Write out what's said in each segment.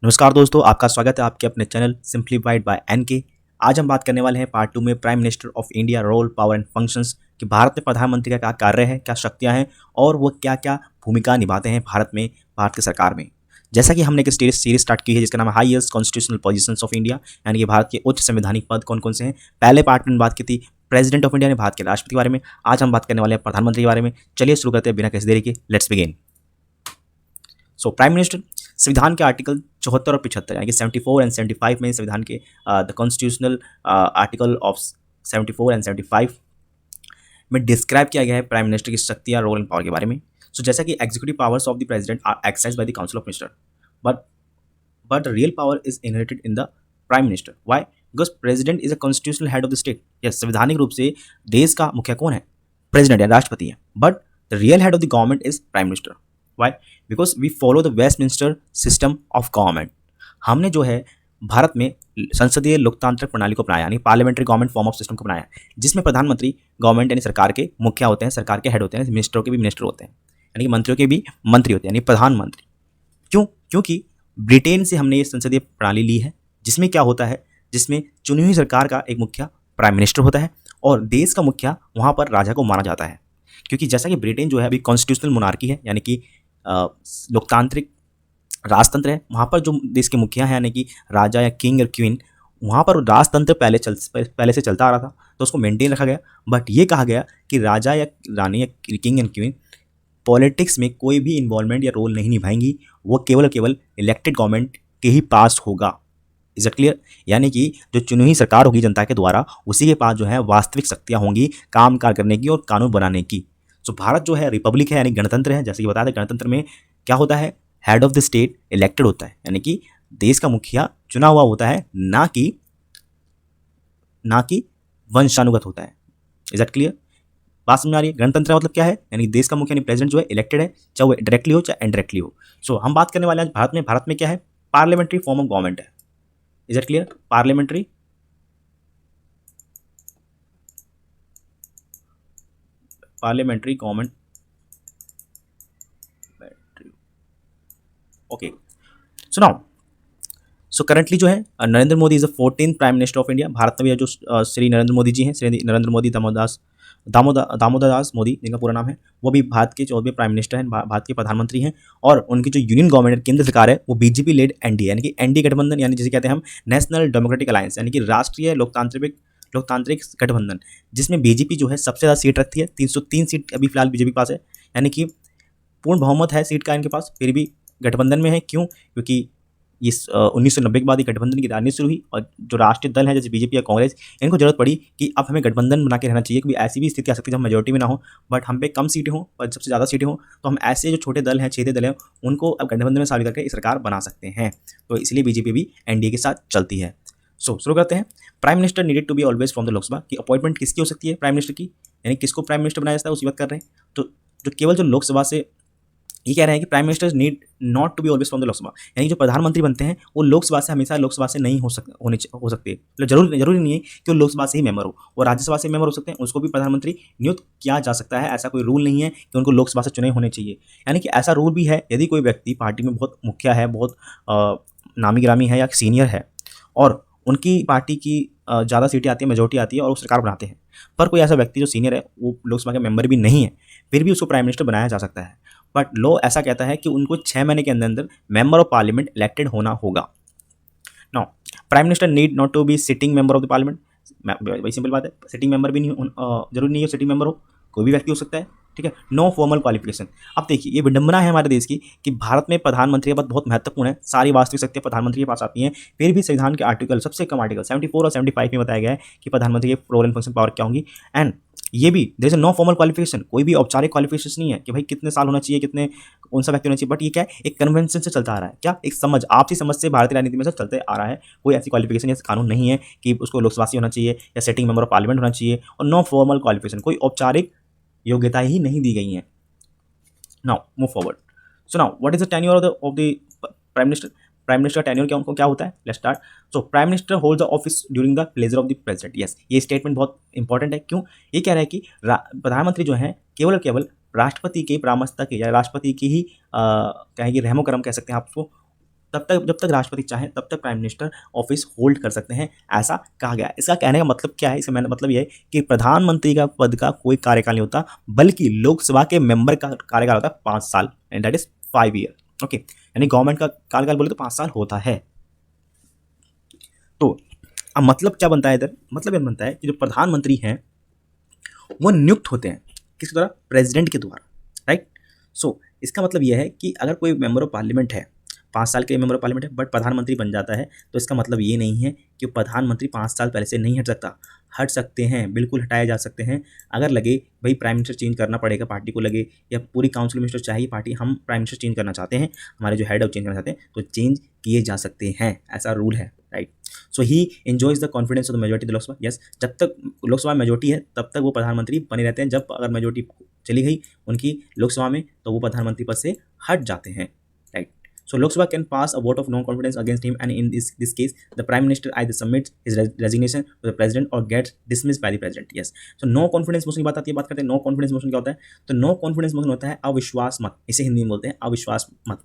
नमस्कार दोस्तों, आपका स्वागत है आपके अपने चैनल सिंप्लीफाइड बाय एनके। आज हम बात करने वाले हैं पार्ट 2 में prime minister of India role, power and functions कि भारत में प्रधानमंत्री का क्या कार्य है, क्या शक्तियां हैं और वो क्या-क्या भूमिका निभाते हैं भारत में, भारत की सरकार में। जैसा कि हमने एक सीरीज स्टार्ट की है जिसका नाम है highest constitutional positions of India, यानी कि भारत के उच्च संवैधानिक पद कौन-कौन से हैं। पहले पार्ट में बात की थी प्रेसिडेंट ऑफ इंडिया ने, भारत के राष्ट्रपति के बारे में। आज हम बात करने वाले हैं प्रधानमंत्री के बारे में। चलिए शुरू करते हैं बिना किसी देरी के। Let's begin. So prime minister संविधान के आर्टिकल 74 और 75 यानी कि 74 एंड 75 में संविधान के the constitutional article of 74 and 75 में डिस्क्राइब किया गया है प्राइम मिनिस्टर की शक्तियां, रोल एंड पावर के बारे में। सो जैसा कि executive powers of the president are exercised by the council of minister, but but real power is inherited in the prime minister. Why? Because president is a constitutional head of the state. Yes, संवैधानिक रूप से देश का मुखिया कौन है? President या राष्ट्रपति है। But the real head of the government is prime minister. Why? Because we follow the Westminster system of government. हमने जो है भारत में संसदीय लोकतांत्रिक प्रणाली को अपनाया, यानी parliamentary government form of system को अपनाया, जिसमें प्रधानमंत्री गवर्नमेंट यानी सरकार के मुखिया होते हैं, सरकार के हेड होते हैं, मिनिस्टरों के भी मिनिस्टर होते हैं, यानी कि मंत्रियों के भी मंत्री होते हैं, यानी प्रधानमंत्री। क्यों? क्योंकि ब्रिटेन से हमने ये संसदीय प्रणाली ली है, जिसमें क्या होता है, जिसमें चुनी हुई सरकार का एक मुखिया प्राइम मिनिस्टर होता है और देश का मुखिया वहाँ पर राजा को माना जाता है। क्योंकि जैसा कि ब्रिटेन जो है अभी कॉन्स्टिट्यूशनल मोनार्की है, यानी कि लोकतांत्रिक राजतंत्र है, वहाँ पर जो देश के मुखिया हैं यानी कि राजा या किंग और क्वीन, वहाँ पर राजतंत्र पहले से चलता आ रहा था, तो उसको मेंटेन रखा गया। बट ये कहा गया कि राजा या रानी या किंग एंड क्वीन पॉलिटिक्स में कोई भी इन्वॉल्वमेंट या रोल नहीं निभाएंगी, वो केवल और केवल इलेक्टेड गवर्नमेंट के ही पास होगा। Is it clear? यानी कि जो चुनी हुई सरकार होगी जनता के द्वारा, उसी के पास जो है वास्तविक शक्तियाँ होंगी काम काज करने की और कानून बनाने की। तो भारत जो है रिपब्लिक है, यानी गणतंत्र है। जैसे कि बताया था, गणतंत्र में क्या होता है, head of the state elected होता है, यानी कि देश का मुखिया चुना हुआ होता है, ना कि वंशानुगत होता है। Is that clear? बात समझ आ रही है? गणतंत्र मतलब क्या है, यानी देश का मुखिया यानी प्रेसिडेंट जो है इलेक्टेड है, चाहे वो डायरेक्टली हो चाहे इनडायरेक्टली हो। सो हम बात करने वाले हैं भारत में क्या है, पार्लियामेंट्री फॉर्म ऑफ गवर्नमेंट है। Is that clear? Parliamentary government. Okay, so now currently जो है Narendra Modi is the 14th prime minister of India. Bharat में भी जो श्री नरेंद्र मोदी जी हैं, श्री नरेंद्र मोदी दामोदर दास मोदी जिनका पूरा नाम है, वो भी भारत के 14वें प्राइम मिनिस्टर हैं, भारत के प्रधानमंत्री हैं। और उनकी जो यूनियन गवर्नमेंट केंद्र सरकार है वो बीजेपी लेड एनडीए, यानी कि एनडीए गठबंधन, यानी जिसे कहते हैं हम नेशनल डेमोक्रेटिक अलायंस, यानी कि राष्ट्रीय लोकतांत्रिक गठबंधन, जिसमें बीजेपी जो है सबसे ज़्यादा सीट रखती है। 303 सीट अभी फिलहाल बीजेपी के पास है, यानी कि पूर्ण बहुमत है सीट का इनके पास, फिर भी गठबंधन में है। क्यों? क्योंकि इस 1990 के बाद ये गठबंधन की राजनीति शुरू हुई और जो राष्ट्रीय दल है जैसे बीजेपी या कांग्रेस, इनको जरूरत पड़ी कि अब हमें गठबंधन बना के रहना चाहिए, क्योंकि ऐसी भी स्थिति आ सकती है जब मेजोरिटी में ना हो बट हम पे कम सीटें हों और सबसे ज़्यादा सीटें हों, तो हम ऐसे जो छोटे दल हैं, छेदे दल हैं, उनको अब गठबंधन में शामिल करके सरकार बना सकते हैं। तो इसलिए बीजेपी भी एनडीए के साथ चलती है। शुरू करते हैं। Prime minister needed to be always from the Lok Sabha. की अपॉइंटमेंट किसकी हो सकती है? प्राइम मिनिस्टर की, यानी किसको प्राइम मिनिस्टर बनाया जाता है उसकी बात कर रहे हैं। तो जो केवल जो लोकसभा से, ये कह रहे हैं कि prime minister need not to be always from the Lok Sabha, यानी जो प्रधानमंत्री बनते हैं वो लोकसभा से हमेशा लोकसभा से नहीं हो सकते, मतलब जरूरी नहीं है कि वो लोकसभा से ही मेंबर हो, वो राज्यसभा से मेंबर हो सकते हैं, उसको भी प्रधानमंत्री नियुक्त किया जा सकता है। ऐसा कोई रूल नहीं है कि उनको लोकसभा से चुने होने चाहिए। यानी कि ऐसा रूल भी है, यदि कोई व्यक्ति पार्टी में बहुत मुखिया है, बहुत नामी गिरामी है या सीनियर है और उनकी पार्टी की ज़्यादा सीटें आती है, मेजोरिटी आती है और वो सरकार बनाते हैं, पर कोई ऐसा व्यक्ति जो सीनियर है, वो लोकसभा के मेंबर भी नहीं है, फिर भी उसको प्राइम मिनिस्टर बनाया जा सकता है। बट लॉ ऐसा कहता है कि उनको 6 महीने के अंदर अंदर मेंबर ऑफ पार्लियामेंट इलेक्टेड होना होगा। Now prime minister need not to be sitting member of the parliament. वही सिंपल बात है, सिटिंग मेंबर भी नहीं जरूरी नहीं है सिटिंग मेंबर हो, कोई भी व्यक्ति हो सकता है। ठीक है, नो फॉर्मल क्वालिफिकेशन। अब देखिए, ये विडंबना है हमारे देश की कि भारत में प्रधानमंत्री का पद बहुत महत्वपूर्ण है, सारी वास्तविक शक्तियां प्रधानमंत्री के पास आती हैं, फिर भी संविधान के आर्टिकल, सबसे कम आर्टिकल 74 और 75 में बताया गया है कि प्रधानमंत्री के रोल एंड फंक्शन पावर क्या होंगी। एंड ये भी there is no formal qualification, कोई भी औपचारिक क्वालिफिकेशन नहीं है कि भाई कितने साल होना चाहिए, कितने कौन सा व्यक्ति होना चाहिए। बट ये क्या है, एक कन्वेंशन से चलता आ रहा है, क्या एक समझ, आपसी समझ से भारतीय राजनीति में से चलते आ रहा है। कोई ऐसी क्वालिफिकेशन या कानून नहीं है कि उसको लोकसभा से होना चाहिए या सिटिंग मेंबर ऑफ पार्लियामेंट होना चाहिए, और नो फॉर्मल क्वालिफिकेशन, कोई औपचारिक योग्यता ही नहीं दी गई है। Now move forward. So now what is the tenure of the prime minister? Prime minister tenure क्या, उनको क्या होता है? Let's start. So prime minister hold the office during the pleasure of the president. Yes, ये statement बहुत important है। क्यों? ये कह रहा है कि प्रधानमंत्री जो है केवल राष्ट्रपति के परामर्शता के या राष्ट्रपति की ही कहेंगे रहमो करम कह सकते हैं आप उसको, तब तक जब तक राष्ट्रपति चाहे तब तक प्राइम मिनिस्टर ऑफिस होल्ड कर सकते हैं, ऐसा कहा गया है। इसका कहने का मतलब क्या है, इसका मतलब यह है कि प्रधानमंत्री का पद का कोई कार्यकाल नहीं होता, बल्कि लोकसभा के मेंबर का कार्यकाल होता है 5 साल, and that is 5 year. Okay, यानी गवर्नमेंट का कार्यकाल बोले तो 5 साल होता है। तो अब मतलब क्या बनता है इधर, मतलब यह बनता है कि जो प्रधानमंत्री हैं वो नियुक्त होते हैं किसके द्वारा, प्रेसिडेंट के द्वारा, राइट। सो इसका मतलब यह है कि अगर कोई मेंबर ऑफ पार्लियामेंट है, 5 साल के मेंबर ऑफ पार्लियामेंट है, बट प्रधानमंत्री बन जाता है, तो इसका मतलब ये नहीं है कि प्रधानमंत्री 5 साल पहले से नहीं हट सकता, हट सकते हैं, बिल्कुल हटाए जा सकते हैं। अगर लगे भाई प्राइम मिनिस्टर चेंज करना पड़ेगा, पार्टी को लगे या पूरी काउंसिल मिनिस्टर चाहिए पार्टी, हम प्राइम मिनिस्टर चेंज करना चाहते हैं, हमारे जो हेड है वो चेंज करना चाहते हैं, तो चेंज किए जा सकते हैं, ऐसा रूल है, right. So he enjoys the confidence of the majority the Lok Sabha, yes, जब तक लोकसभा मेजोरिटी है तब तक वो प्रधानमंत्री बने रहते हैं, जब अगर मेजोरिटी चली गई उनकी लोकसभा में तो वो प्रधानमंत्री पद से हट जाते हैं, right. So Lok Sabha can pass a vote of no confidence against him, and in this case, the Prime Minister either submits his resignation to the President or gets dismissed by the President. Yes. So no confidence motion की बात आती है, बात करते हैं no confidence motion क्या होता है। तो no confidence motion होता है अविश्वास मत, इसे हिंदी में बोलते हैं अविश्वास मत।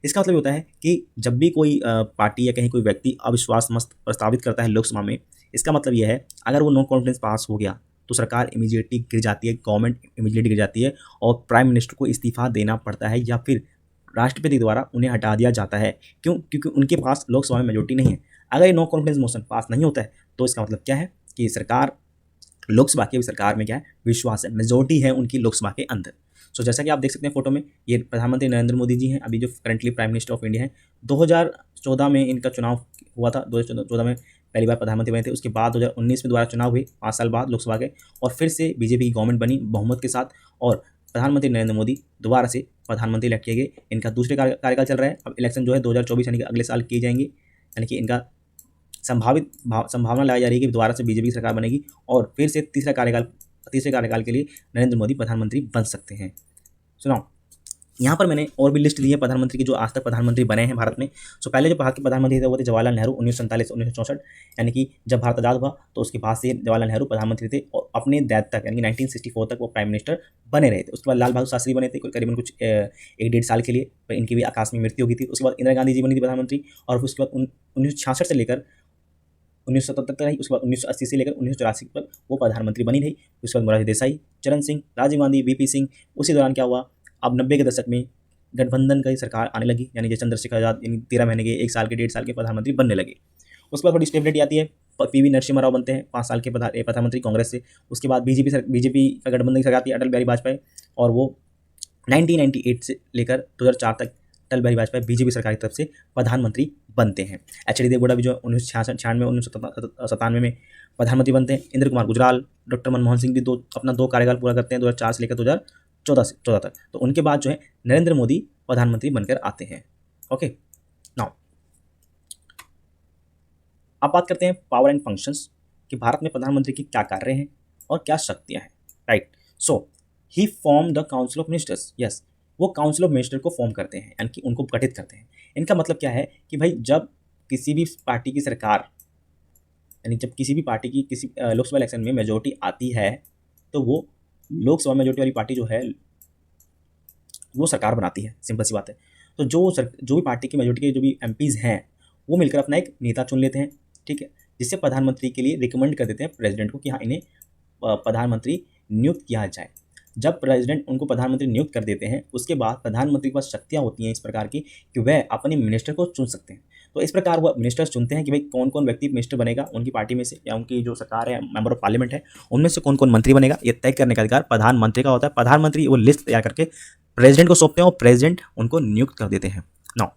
इसका मतलब होता है कि जब भी कोई पार्टी या कहीं कोई व्यक्ति अविश्वास मत प्रस्तावित करता है लोकसभा में, इसका मतलब यह है अगर वो नो कॉन्फिडेंस पास हो गया तो सरकार इमीडिएटली गिर जाती है, गवर्नमेंट इमीडिएटली गिर जाती है और प्राइम मिनिस्टर को इस्तीफा देना पड़ता है या फिर राष्ट्रपति द्वारा उन्हें हटा दिया जाता है। क्यों? क्योंकि उनके पास लोकसभा में मेजोरिटी नहीं है। अगर ये नो कॉन्फिडेंस मोशन पास नहीं होता है तो इसका मतलब क्या है कि सरकार, लोकसभा की सरकार में क्या है, विश्वास है, मेजोरिटी है उनकी लोकसभा के अंदर। सो जैसा कि आप देख सकते हैं फोटो में, ये प्रधानमंत्री नरेंद्र मोदी जी हैं, अभी जो currently prime minister of India हैं। 2014 में इनका चुनाव हुआ था, 2014 में पहली बार प्रधानमंत्री बने थे। उसके बाद 2019 में दोबारा चुनाव हुए 5 साल बाद लोकसभा के, और फिर से बीजेपी की गवर्नमेंट बनी बहुमत के साथ, और प्रधानमंत्री नरेंद्र मोदी दोबारा से प्रधानमंत्री इलेक्ट किए गए। इनका दूसरे कार्यकाल चल रहा है। अब इलेक्शन जो है 2024 यानी कि अगले साल किए जाएंगे, यानी कि इनका संभावना लगाई जा रही है कि दोबारा से बीजेपी की सरकार बनेगी और फिर से तीसरे कार्यकाल के लिए नरेंद्र मोदी प्रधानमंत्री बन सकते हैं। सुनाओ, यहाँ पर मैंने और भी लिस्ट दी है प्रधानमंत्री की जो आज तक प्रधानमंत्री बने हैं भारत में। सो पहले जो भारत के प्रधानमंत्री थे वो थे जवाहरलाल नेहरू, 1947 से 1964, यानी कि जब भारत आज़ाद हुआ तो उसके बाद से जवाहरलाल नेहरू प्रधानमंत्री थे और अपने डेथ तक यानी कि 1964 तक वो प्राइम मिनिस्टर बने रहे थे। उसके बाद लाल बहादुर शास्त्री बने थे करीबन कुछ 1-1.5 साल के लिए, पर इनकी भी आकस्मिक मृत्यु हो गई थी। उसके बाद इंदिरा गांधी जी बनी थी प्रधानमंत्री, और उसके बाद 1966 से लेकर 1977 तक रही। उसके बाद 1980 से लेकर 1984 तक वो प्रधानमंत्री बनी रही। उसके बाद मोरारजी देसाई, चरण सिंह, राजीव गांधी, वीपी सिंह। उसी दौरान क्या हुआ, अब 90 के दशक में गठबंधन की सरकार आने लगी, यानी कि चंद्रशेखर आजाद 13 महीने के, 1 साल के, 1.5 साल के प्रधानमंत्री बनने लगे। उसके बाद थोड़ी स्टेबिलिटी आती है, पीवी नरसिम्हा राव बनते हैं 5 साल के प्रधानमंत्री कांग्रेस से। उसके बाद बीजेपी का गठबंधन की सरकार आती है, अटल बिहारी वाजपेयी, और वो 1998 से लेकर 2004 तक अटल बिहारी वाजपेयी बीजेपी सरकार की तरफ से प्रधानमंत्री बनते हैं। एच डी देवगौड़ा भी जो 1996 1997 में प्रधानमंत्री बनते हैं। इंद्र कुमार गुजराल, डॉक्टर मनमोहन सिंह भी अपना 2 कार्यकाल पूरा करते हैं 2004 से लेकर 2014 तक। तो उनके बाद जो है नरेंद्र मोदी प्रधानमंत्री बनकर आते हैं। ओके, नाउ अब बात करते हैं पावर एंड फंक्शंस कि भारत में प्रधानमंत्री की क्या कार्य हैं और क्या शक्तियां हैं, right. So he form the council of ministers, yes, वो काउंसिल ऑफ मिनिस्टर को फॉर्म करते हैं, यानी कि उनको गठित करते हैं। इनका मतलब क्या है कि भाई जब किसी भी पार्टी की सरकार, यानी जब किसी भी पार्टी की किसी लोकसभा इलेक्शन में मेजोरिटी आती है तो वो लोकसभा मेजोरिटी वाली पार्टी जो है वो सरकार बनाती है, सिंपल सी बात है। तो जो भी पार्टी की मेजोरिटी के जो भी एमपीज़ हैं वो मिलकर अपना एक नेता चुन लेते हैं, ठीक है, जिससे प्रधानमंत्री के लिए रिकमेंड कर देते हैं प्रेसिडेंट को कि हाँ इन्हें प्रधानमंत्री नियुक्त किया जाए। जब प्रेसिडेंट उनको प्रधानमंत्री नियुक्त कर देते हैं उसके बाद प्रधानमंत्री के पास शक्तियाँ होती हैं इस प्रकार की कि वह अपने मिनिस्टर को चुन सकते हैं। तो इस प्रकार वो मिनिस्टर्स चुनते हैं कि भाई कौन कौन व्यक्ति मिनिस्टर बनेगा उनकी पार्टी में से, या उनकी जो सरकार है, मेंबर ऑफ पार्लियामेंट है, उनमें से कौन कौन मंत्री बनेगा, ये तय करने का अधिकार प्रधानमंत्री का होता है। प्रधानमंत्री वो लिस्ट तैयार करके प्रेसिडेंट को सौंपते हैं और प्रेसिडेंट उनको नियुक्त कर देते हैं। नाउ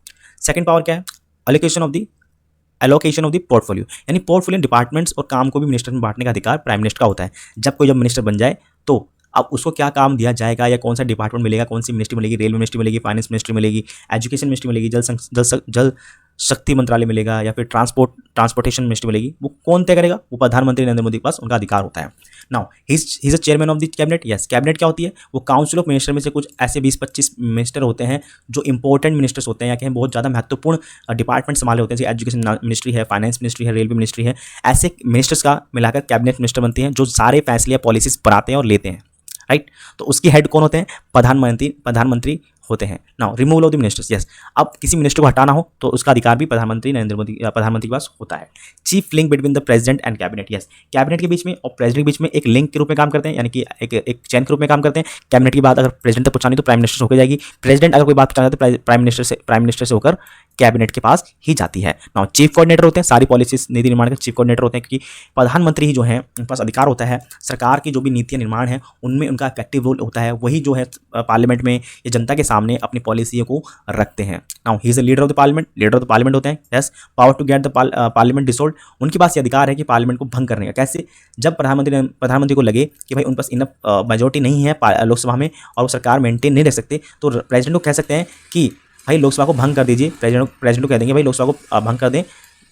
सेकंड पावर क्या है, एलोकेशन ऑफ द पोर्टफोलियो, यानी पोर्टफोलियो डिपार्टमेंट्स और काम को भी मिनिस्टर में बांटने का अधिकार प्राइम मिनिस्टर का होता है। जब मिनिस्टर बन जाए तो अब उसको क्या काम दिया जाएगा या कौन सा डिपार्टमेंट मिलेगा, कौन सी मिनिस्ट्री मिलेगी, रेलवे मिनिस्ट्री मिलेगी, फाइनेंस मिनिस्ट्री मिलेगी, एजुकेशन मिनिस्ट्री मिलेगी, जल शक्ति मंत्रालय मिलेगा, या फिर ट्रांसपोर्टेशन मिनिस्ट्री मिलेगी, वो कौन तय करेगा, वो प्रधानमंत्री नरेंद्र मोदी के पास उनका अधिकार होता है। Now he is a chairman of the cabinet, yes. Cabinet क्या होती है, वो काउंसिल ऑफ मिनिस्टर में से कुछ ऐसे 20-25 मिनिस्टर होते हैं जो इंपॉर्टेंट मिनिस्टर्स होते हैं या कहें बहुत ज़्यादा महत्वपूर्ण डिपार्टमेंट संभाले होते हैं, जैसे एजुकेशन मिनिस्ट्री है, फाइनेंस मिनिस्ट्री है, रेलवे मिनिस्ट्री है। ऐसे मिनिस्टर्स का मिलाकर कैबिनेट मिनिस्टर बनते हैं जो सारे फैसले या पॉलिसीज बनाते हैं और लेते हैं, राइट। तो उसकी हेड कौन होते हैं, प्रधानमंत्री होते हैं। Now removal of the ministers, yes, अब किसी मिनिस्टर को हटाना हो तो उसका अधिकार भी प्रधानमंत्री के पास होता है। Chief link between the president and cabinet, yes, cabinet के बीच में और प्रेसिडेंट के बीच में एक लिंक के रूप में काम करते हैं, यानी कि एक चैन के रूप में काम करते हैं। कैबिनेट की बात अगर प्रेसिडेंट तक पहुंचानी तो प्राइम मिनिस्टर से होकर जाएगी, प्रेसिडेंट अगर कोई बात पहुंचाना तो प्राइम मिनिस्टर से होकर कैबिनेट के पास ही जाती है। नाउ चीफ कोऑर्डिनेटर होते हैं, सारी पॉलिसीज नीति निर्माण के चीफ कोऑर्डिनेटर होते हैं, क्योंकि प्रधानमंत्री ही जो है उनके पास अधिकार होता है सरकार की जो भी नीतियां निर्माण है उनमें उनका इफेक्टिव रोल होता है, वही जो है पार्लियामेंट में या जनता के सामने अपनी पॉलिसियों को रखते हैं। Now he is the leader of the parliament, leader of the parliament होते हैं, yes, power to get the parliament dissolve, उनके पास ये अधिकार है कि पार्लियामेंट को भंग करने का। कैसे? जब प्रधानमंत्री को लगे कि भाई उन पास इनफ मेजोरिटी नहीं है लोकसभा में और वो सरकार मेंटेन नहीं रख सकते, तो प्रेसिडेंट को कह सकते हैं कि भाई लोकसभा को भंग कर दीजिए। प्रेसिडेंट को कह देंगे भाई लोकसभा को भंग कर दें,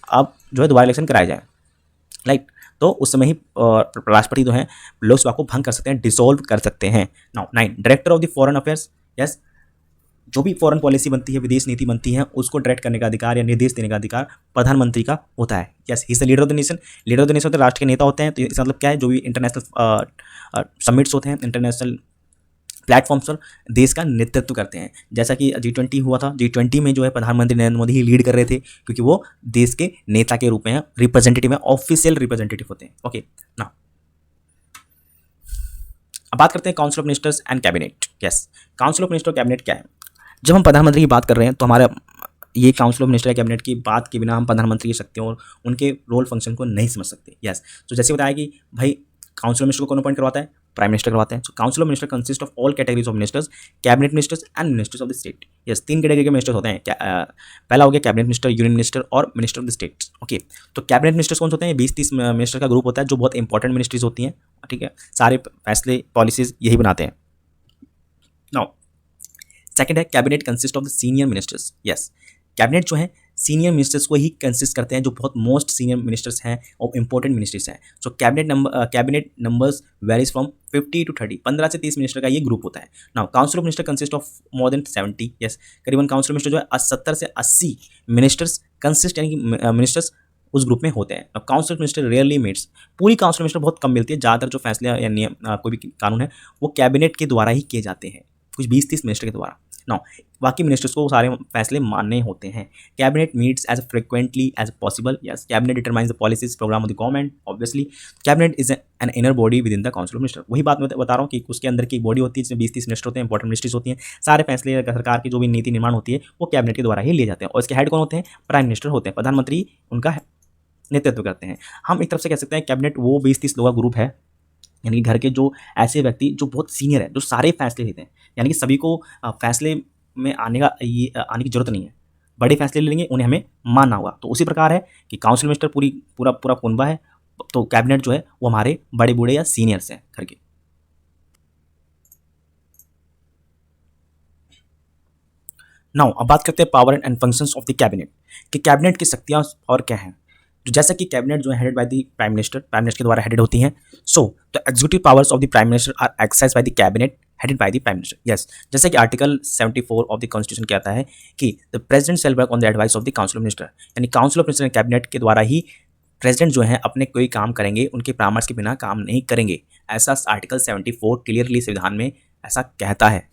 अब जो है दोबारा इलेक्शन कराया जाए, राइट। तो उस समय ही राष्ट्रपति जो है लोकसभा को भंग कर सकते हैं, डिसॉल्व कर सकते हैं। Now 9 director of the foreign affairs, yes, जो भी फॉरेन पॉलिसी बनती है, विदेश नीति बनती है, उसको डायरेक्ट करने का अधिकार या निर्देश देने का अधिकार प्रधानमंत्री का होता है। Yes, he is the leader of the nation, leader of the nation होते हैं, राष्ट्र के नेता होते हैं। तो इसका मतलब क्या है? जो भी इंटरनेशनल समिट्स होते हैं, इंटरनेशनल प्लेटफॉर्म्स पर देश का नेतृत्व करते हैं। जैसा कि G20 हुआ था, G20 में जो है प्रधानमंत्री नरेंद्र मोदी ही लीड कर रहे थे, क्योंकि वो देश के नेता के रूप में रिप्रेजेंटेटिव है, ऑफिशियल रिप्रेजेंटेटिव होते हैं। ओके, ना अब बात करते हैं council of ministers and cabinet. Yes, council of minister और कैबिनेट क्या है? जब हम प्रधानमंत्री की बात कर रहे हैं तो हमारा ये काउंसिल ऑफ मिनिस्टर या कैबिनेट की बात के बिना हम प्रधानमंत्री की शक्तियों और उनके रोल फंक्शन को नहीं समझ सकते। यस, तो जैसे बताया कि भाई काउंसिल ऑफ मिनिस्टर को कौन अपॉइंट करवाता है? प्राइम मिनिस्टर करवाते हैं। So council of minister consist of all categories of ministers, cabinet ministers and ministers of the state. Yes, 3 category के मिनिस्टर्स होते हैं। पहला हो गया कैबिनेट मिनिस्टर, यूनियन मिनिस्टर और minister of the state. Okay, तो कैबिनेट मिनिस्टर्स कौन से होते हैं? 20-30 मिनिस्टर का ग्रुप होता है जो बहुत इंपॉर्टेंट मिनिस्ट्रीज होती हैं, ठीक है, सारे फैसले पॉलिसीज यही बनाते हैं। नाउ सेकंड है cabinet consist of the senior ministers. Yes, cabinet जो है सीनियर मिनिस्टर्स को ही कंसिस्ट करते हैं, जो बहुत मोस्ट सीनियर मिनिस्टर्स हैं और इंपॉर्टेंट मिनिस्टर्स हैं। So cabinet numbers varies from 50 to 30, 15 से 30 मिनिस्टर का ये ग्रुप होता है। Now council of minister consist of more than 70, yes, करीबन काउंसिल ऑफ मिनिस्टर जो है 70 से 80 मिनिस्टर्स कंसिस्ट, यानी कि मिनिस्टर्स उस ग्रुप में होते हैं। अब council of minister rarely meets, पूरी काउंसिल ऑफ मिनिस्टर बहुत कम मिलती है। ज़्यादातर जो फैसले या नियम कोई भी कानून है वो कैबिनेट के द्वारा ही किए जाते हैं, कुछ 20-30 मिनिस्टर के द्वारा। नाउ बाकी मिनिस्टर्स को सारे फैसले मानने होते हैं। Cabinet meets as frequently as possible. Yes, cabinet determines the policies program of the government. Obviously cabinet is an inner body within the council of minister. वही बात मैं बता रहा हूँ कि उसके अंदर की बॉडी होती है जिसमें 20-30 मिनिस्टर होते हैं, इंपॉर्टेंट मिनिस्ट्रीज होती हैं। सारे फैसले सरकार की जो भी नीति निर्माण होती है वो कैबिनेट के द्वारा ही लिए जाते हैं। और इसके हेड कौन होते हैं? प्राइम मिनिस्टर होते हैं, प्रधानमंत्री उनका नेतृत्व करते हैं। हम एक तरफ से कह सकते हैं कैबिनेट वो 20-30 लोगों का ग्रुप है, यानी कि घर के जो ऐसे व्यक्ति जो बहुत सीनियर है, जो सारे फैसले लेते हैं, यानी कि सभी को फैसले में आने की जरूरत नहीं है, बड़े फैसले ले लेंगे उन्हें हमें मानना होगा। तो उसी प्रकार है कि काउंसिल मिनिस्टर पूरा कुनबा है, तो कैबिनेट जो है वो हमारे बड़े बूढ़े या सीनियर्स हैं घर के। नाउ अब बात करते हैं power and functions of the cabinet, कि कैबिनेट की शक्तियाँ और क्या हैं। तो जैसा कि कैबिनेट जो है headed by the prime minister के द्वारा हेडेड होती हैं। So the executive powers of the prime minister are exercised by the cabinet headed by the prime minister. Yes, जैसे कि आर्टिकल 74 ऑफ द कॉन्स्टिट्यूशन कहता है कि the president shell work on the advice of the council of minister, यानी council of minister cabinet के द्वारा ही president जो है अपने कोई काम करेंगे, उनके परामर्श के बिना काम नहीं करेंगे। ऐसा आर्टिकल 74 क्लियरली संविधान में ऐसा कहता है।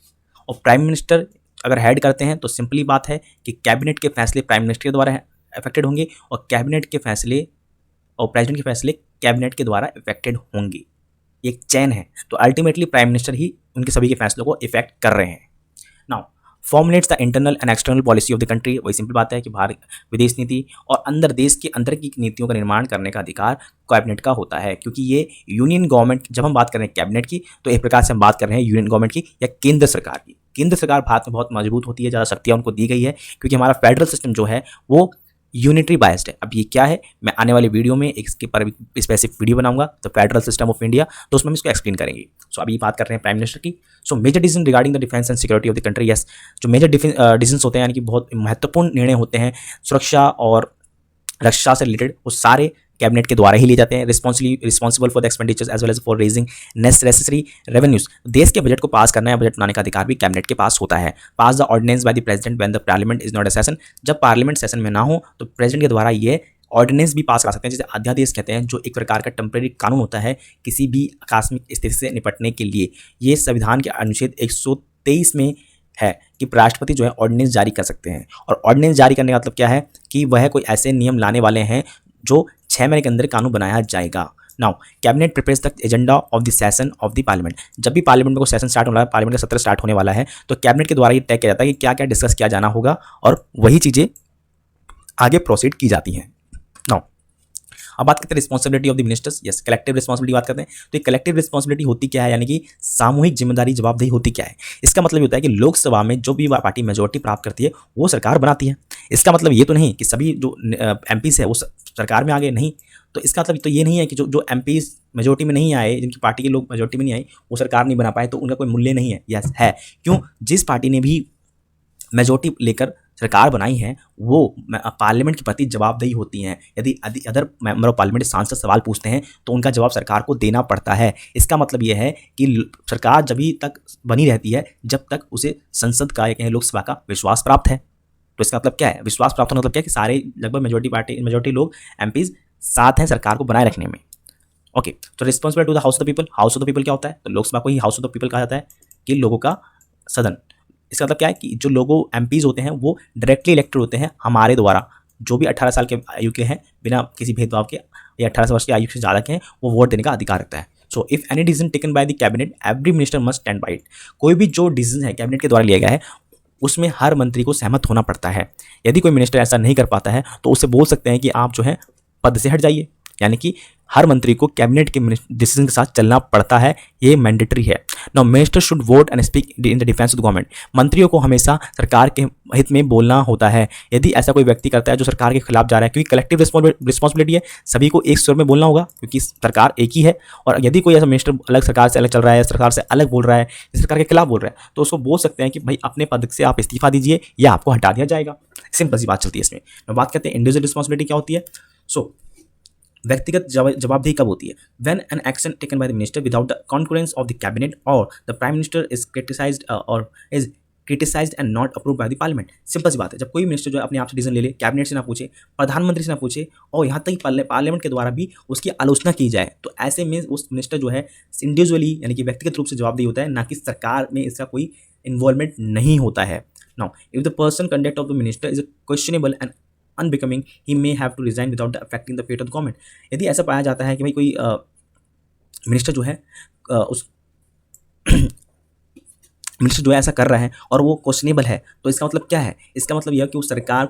और प्राइम मिनिस्टर अगर हेड करते हैं तो सिंपली बात है कि कैबिनेट के फैसले प्राइम मिनिस्टर के द्वारा अफेक्टेड होंगे और कैबिनेट के फैसले और प्रेसिडेंट के फैसले कैबिनेट के द्वारा इफेक्टेड होंगे। एक चैन है, तो अल्टीमेटली प्राइम मिनिस्टर ही उनके सभी के फैसलों को इफेक्ट कर रहे हैं। Now formulates the internal and external policy of the country. वही सिंपल बात है कि बाहर विदेश नीति और अंदर देश के अंदर की नीतियों का निर्माण करने का अधिकार कैबिनेट का होता है, क्योंकि ये यूनियन गवर्नमेंट, जब हम बात कर रहे हैं कैबिनेट की तो एक प्रकार से हम बात कर रहे हैं यूनियन गवर्नमेंट की या केंद्र सरकार की। केंद्र सरकार भारत में बहुत मजबूत होती है, ज़्यादा शक्तियाँ उनको दी गई है, क्योंकि हमारा फेडरल सिस्टम जो है वो यूनिटरी बायस्ड है। अब ये क्या है, मैं आने वाले वीडियो में इसके पर स्पेसिफिक वीडियो बनाऊंगा, the federal system of India, तो उसमें हम इसको एक्सप्लेन करेंगे। सो अभी बात कर रहे हैं प्राइम मिनिस्टर की। So major decision regarding the defence and security of the country. Yes, जो मेजर डिसीजन होते हैं, यानी कि बहुत महत्वपूर्ण निर्णय होते हैं सुरक्षा और रक्षा से रिलेटेड, वो सारे कैबिनेट के द्वारा ही लिए जाते हैं। Responsible for the expenditures as well as for raising necessary revenues. देश के बजट को पास करना या बजट बनाने का अधिकार भी कैबिनेट के पास होता है। Pass the ordinance by the president when the parliament is not a session. जब पार्लियामेंट सेशन में ना हो तो प्रेसिडेंट के द्वारा ये ऑर्डिनेंस भी पास कर सकते हैं, जिसे अध्यादेश कहते हैं, जो एक प्रकार का टेम्परेरी कानून होता है किसी भी आकस्मिक स्थिति से निपटने के लिए। ये संविधान के अनुच्छेद 123 में है कि राष्ट्रपति जो है ऑर्डिनेंस जारी कर सकते हैं, और ऑर्डिनेंस जारी करने का मतलब क्या है कि वह कोई ऐसे नियम लाने वाले हैं जो 6 महीने के अंदर कानून बनाया जाएगा। Now cabinet prepares the agenda of the session of the parliament. जब भी पार्लियामेंट में कोई सेशन स्टार्ट होने वाला है, पार्लियामेंट का सत्र स्टार्ट होने वाला है, तो कैबिनेट के द्वारा ये तय किया जाता है कि क्या क्या डिस्कस किया जाना होगा, और वही चीज़ें आगे प्रोसीड की जाती हैं। नाउ अब बात करते हैं responsibility of the ministers. Yes, collective responsibility बात करते हैं। तो ये कलेक्टिव रिस्पॉन्सिबिलिटी होती क्या है, यानी कि सामूहिक जिम्मेदारी जवाबदेही होती क्या है। इसका मतलब ये होता है कि लोकसभा में जो भी पार्टी मेजोरिटी प्राप्त करती है वो सरकार बनाती है। इसका मतलब ये तो नहीं कि सभी जो एमपीज है वो सरकार में आ गए, नहीं। तो इसका मतलब तो ये नहीं है कि जो एमपीज मेजोरिटी में नहीं आए, जिनकी पार्टी के लोग मेजोरिटी में नहीं आए, वो सरकार नहीं बना पाए, तो उनका कोई मूल्य नहीं है। यस है, क्यों? जिस पार्टी ने भी मेजोरिटी लेकर सरकार बनाई है वो पार्लियामेंट के प्रति जवाबदेही होती हैं। यदि अदर मेंबर ऑफ पार्लियामेंट सांसद सवाल पूछते हैं तो उनका जवाब सरकार को देना पड़ता है। इसका मतलब यह है कि सरकार जब तक बनी रहती है जब तक उसे संसद का या कहें लोकसभा का विश्वास प्राप्त है। तो इसका मतलब क्या है, विश्वास प्राप्त होने का मतलब क्या है कि सारे लगभग मेजोरिटी लोग एमपीज साथ हैं सरकार को बनाए रखने में। ओके, तो responsible to the house of the people. House of the people क्या होता है? तो लोकसभा को ही हाउस ऑफ द पीपल कहा जाता है कि लोगों का सदन। इसका मतलब क्या है कि जो लोगों एमपीज होते हैं वो डायरेक्टली इलेक्टेड होते हैं हमारे द्वारा। जो भी 18 साल के आयु के हैं बिना किसी भेदभाव के, या 18 वर्ष की आयु से ज़्यादा के हैं, वो वोट देने का अधिकार रखता है। So if any decision taken by the cabinet every minister must stand by it. कोई भी जो डिसीजन है कैबिनेट के द्वारा लिया गया है उसमें हर मंत्री को सहमत होना पड़ता है। यदि कोई मिनिस्टर ऐसा नहीं कर पाता है तो उससे बोल सकते हैं कि आप जो है पद से हट जाइए, यानी कि हर मंत्री को कैबिनेट के डिसीजन के साथ चलना पड़ता है, ये मैंडेटरी है। Now minister should vote and speak in the defence of the government. मंत्रियों को हमेशा सरकार के हित में बोलना होता है। यदि ऐसा कोई व्यक्ति करता है जो सरकार के खिलाफ जा रहा है, क्योंकि कलेक्टिव रिस्पॉन्सिबिलिटी है, सभी को एक स्वर में बोलना होगा क्योंकि सरकार एक ही है। और यदि कोई ऐसा मिनिस्टर अलग सरकार से अलग चल रहा है, सरकार से अलग बोल रहा है, सरकार के खिलाफ बोल रहा है, तो उसको बोल सकते हैं कि भाई अपने पद से आप इस्तीफा दीजिए या आपको हटा दिया जाएगा। सिंपल सी बात चलती है इसमें। बात करते हैं इंडिविजुअल रिस्पॉन्सिबिलिटी क्या होती है। सो व्यक्तिगत जवाबदेही कब होती है? When an action taken by the minister without the concurrence of the cabinet और the prime minister is criticised and not approve by the parliament. Simple सी बात है, जब कोई मिनिस्टर जो है अपने आप से डिसीजन ले ले, कैबिनेट से ना पूछे, प्रधानमंत्री से ना पूछे, और यहाँ तक कि पार्लियामेंट के द्वारा भी उसकी आलोचना की जाए, तो ऐसे में उस मिनिस्टर जो है इंडिविजुअली यानी कि व्यक्तिगत रूप से जवाबदेही होता है, ना कि सरकार में इसका कोई इन्वॉल्वमेंट नहीं होता है। Now if the person conduct of the minister is questionable and unbecoming he may have to resign without affecting the fate of the government. यदि ऐसा पाया जाता है कि भाई कोई मिनिस्टर जो है उस मिनिस्टर जो है ऐसा कर रहा है और वो क्वेश्चनेबल है, तो इसका मतलब क्या है? इसका मतलब यह कि वो सरकार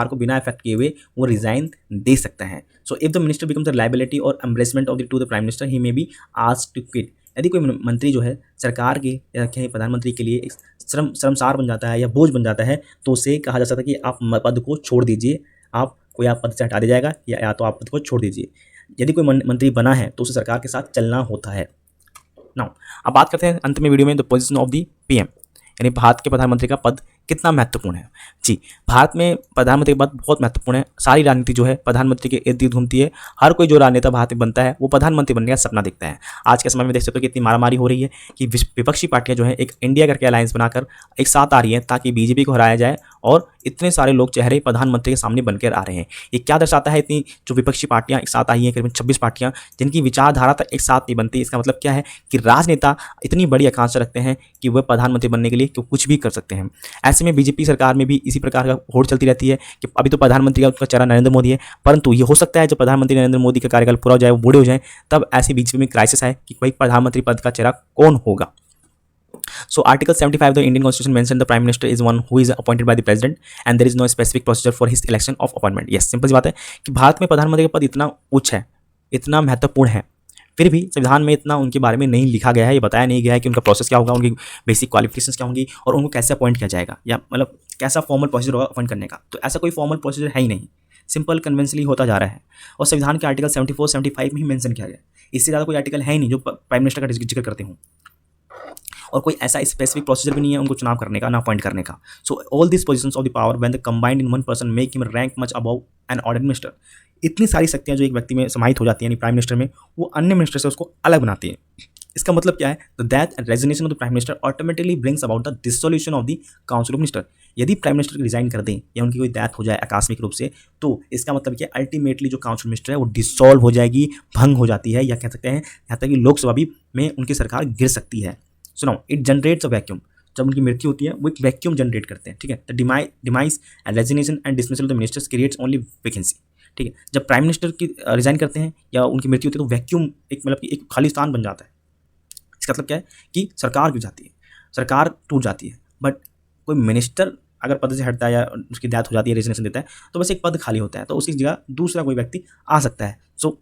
को बिना इफेक्ट किए हुए वो रिजाइन दे सकता है। So if the minister becomes the liability और embarrassment of the to the prime minister he may be asked to quit. यदि कोई मंत्री जो है सरकार के या कहीं प्रधानमंत्री के लिए शर्मसार बन जाता है या बोझ बन जाता है, तो उसे कहा जा सकता है कि आप पद को छोड़ दीजिए, आप पद से हटा दिया जाएगा या तो आप पद को छोड़ दीजिए। यदि कोई मंत्री बना है तो उसे सरकार के साथ चलना होता है। नाउ अब बात करते हैं अंत में वीडियो में the position of the PM, यानी भारत के प्रधानमंत्री का पद कितना महत्वपूर्ण है। जी, भारत में प्रधानमंत्री का पद बहुत महत्वपूर्ण है। सारी राजनीति जो है प्रधानमंत्री के इर्द गिर्द घूमती है। हर कोई जो राजनेता भारत में बनता है वो प्रधानमंत्री बनने का सपना देखता है। आज के समय में देख सकते हो कि इतनी मारामारी हो रही है कि विपक्षी पार्टियां जो है एक इंडिया करके अलायंस बनाकर एक साथ आ रही हैं ताकि बीजेपी को हराया जाए, और इतने सारे लोग चेहरे प्रधानमंत्री के सामने बनकर आ रहे हैं। ये क्या दर्शाता है? इतनी जो विपक्षी पार्टियां एक साथ आई हैं, करीबन 26 पार्टियां जिनकी विचारधारा तक एक साथ नहीं बनती। इसका मतलब क्या है कि राजनेता इतनी बड़ी आकांक्षा रखते हैं कि वह प्रधानमंत्री बनने के लिए कुछ भी कर सकते हैं। ऐसे में बीजेपी सरकार में भी इसी प्रकार का होड़ चलती रहती है कि अभी तो प्रधानमंत्री का उसका चेहरा नरेंद्र मोदी है, परंतु ये हो सकता है जब प्रधानमंत्री नरेंद्र मोदी का कार्यकाल पूरा हो जाए, वो बूढ़े हो जाए, तब ऐसी बीजेपी में क्राइसिस है कि भाई प्रधानमंत्री पद का चेहरा कौन होगा। So Article 75 of the Indian Constitution mentioned the Prime Minister is one who is appointed by the President and there is no specific procedure for his election of appointment. Yes, simple सी बात है कि भारत में प्रधानमंत्री का पद इतना उच्च है, इतना महत्वपूर्ण है, फिर भी संविधान में इतना उनके बारे में नहीं लिखा गया है, ये बताया नहीं गया है कि उनका प्रोसेस क्या होगा, उनकी बेसिक क्वालिफिकेशंस क्या होंगी और उनको कैसे अपॉइंट किया जाएगा, या मतलब कैसा फॉर्मल प्रोसीजर होगा अपॉइंट करने का। तो ऐसा कोई फॉर्मल प्रोसीजर है ही नहीं, सिंपल कन्वेंशनली होता जा रहा है और संविधान के आर्टिकल 74-75 में ही मेंशन किया गया। इससे ज़्यादा कोई आर्टिकल है ही नहीं जो प्राइम मिनिस्टर का जिक्र करते हों, और कोई ऐसा स्पेसिफिक प्रोसीजर भी नहीं है उनको चुनाव करने का ना अपॉइंट करने का। So all this positions of the power when the combined in one person make him rank much above an ordinary minister. इतनी सारी शक्तियां जो एक व्यक्ति में समाहित हो जाती हैं यानी प्राइम मिनिस्टर में, वो अन्य मिनिस्टर से उसको अलग बनाती है। इसका मतलब क्या है? The death and resignation of the prime minister automatically brings about the dissolution of the council of minister. यदि प्राइम मिनिस्टर रिजाइन कर दें या उनकी कोई डेथ हो जाए आकस्मिक रूप से, तो इसका मतलब क्या, अल्टीमेटली जो काउंसिल मिनिस्टर है वो डिसॉल्व हो जाएगी, भंग हो जाती है, या कह सकते हैं यहाँ तक कि लोकसभा भी में उनकी सरकार गिर सकती है। So now it generates a vacuum. जब उनकी मृत्यु होती है वो एक वैक्यूम जनरेट करते हैं, ठीक है। The demise and resignation and dismissal of the ministers creates only vacancy, ठीक है। जब प्राइम मिनिस्टर की रिजाइन करते हैं या उनकी मृत्यु होती है तो वैक्यूम एक मतलब कि एक खाली स्थान बन जाता है। इसका मतलब क्या है कि सरकार गिर जाती है, सरकार टूट जाती है, बट कोई मिनिस्टर अगर पद से हटता है या उसकी डेथ हो जाती है, रेजिग्नेशन देता है, तो बस एक पद खाली होता है, तो उसकी जगह दूसरा कोई व्यक्ति आ सकता है। सो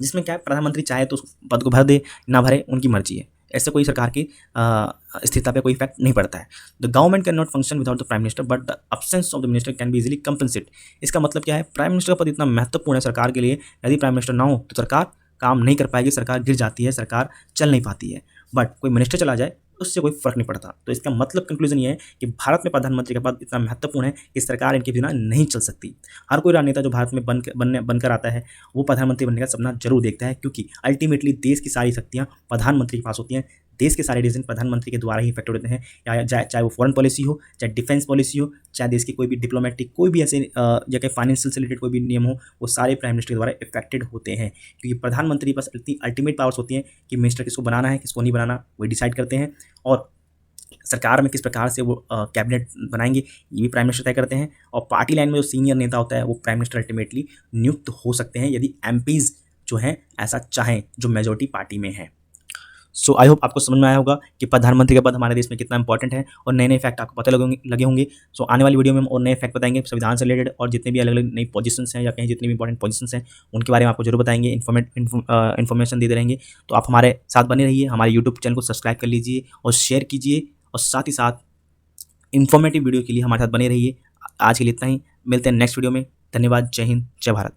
जिसमें क्या है, प्रधानमंत्री चाहे तो उस पद को भर दे, ना भरे उनकी मर्जी है। ऐसे कोई सरकार की स्थिरता पे कोई इफेक्ट नहीं पड़ता है। The government can not function without the prime minister but the absence of the minister can be easily compensate. इसका मतलब क्या है, प्राइम मिनिस्टर का पद इतना महत्वपूर्ण है सरकार के लिए, यदि प्राइम मिनिस्टर ना हो तो सरकार काम नहीं कर पाएगी, सरकार गिर जाती है, सरकार चल नहीं पाती है। बट कोई मिनिस्टर चला जाए उससे कोई फर्क नहीं पड़ता। तो इसका मतलब कंक्लूजन ये है कि भारत में प्रधानमंत्री का पद इतना महत्वपूर्ण है कि सरकार इनके बिना नहीं चल सकती। हर कोई राजनेता जो भारत में बनकर आता है वो प्रधानमंत्री बनने का सपना जरूर देखता है, क्योंकि अल्टीमेटली देश की सारी शक्तियाँ प्रधानमंत्री के पास होती हैं, देश के सारे डिसीजन प्रधानमंत्री के द्वारा ही इफेक्ट होते हैं, या चाहे वो फॉरेन पॉलिसी हो, चाहे डिफेंस पॉलिसी हो, चाहे देश की कोई भी डिप्लोमेटिक कोई भी ऐसे या कहीं फाइनेंशियल से रिलेटेड कोई भी नियम हो, वो सारे प्राइम मिनिस्टर के द्वारा इफेक्टेड होते हैं। क्योंकि प्रधानमंत्री के पास इतनी अल्टीमेट पावर्स होती हैं कि मिनिस्टर किसको बनाना है किसको नहीं बनाना वो डिसाइड करते हैं, और सरकार में किस प्रकार से वो कैबिनेट बनाएंगे ये भी प्राइम मिनिस्टर तय करते हैं। और पार्टी लाइन में जो सीनियर नेता होता है वो प्राइम मिनिस्टर अल्टीमेटली नियुक्त हो सकते हैं यदि एमपीज जो हैं ऐसा चाहें जो मेजोरिटी पार्टी में है। सो आई होप आपको समझ में आया होगा कि प्रधानमंत्री का पद हमारे देश में कितना इंपॉर्टेंट है, और नए नए फैक्ट आपको पता लगे होंगे। सो आने वाली वीडियो में हम और नए फैक्ट बताएंगे संविधान से रिलेटेड, और जितने भी अलग अलग नई पोजीशंस हैं या कहीं जितनी भी इंपॉर्टेंट पोजीशंस हैं उनके बारे में आपको जरूर बताएंगे, इन्फॉर्मेशन देते रहेंगे। तो आप हमारे साथ बने रहिए, हमारे यूट्यूब चैनल को सब्सक्राइब कर लीजिए और शेयर कीजिए, और साथ ही साथ इन्फॉर्मेटिव वीडियो के लिए हमारे साथ बने रहिए। आज के लिए इतना ही, मिलते हैं नेक्स्ट वीडियो में। धन्यवाद, जय हिंद, जय भारत।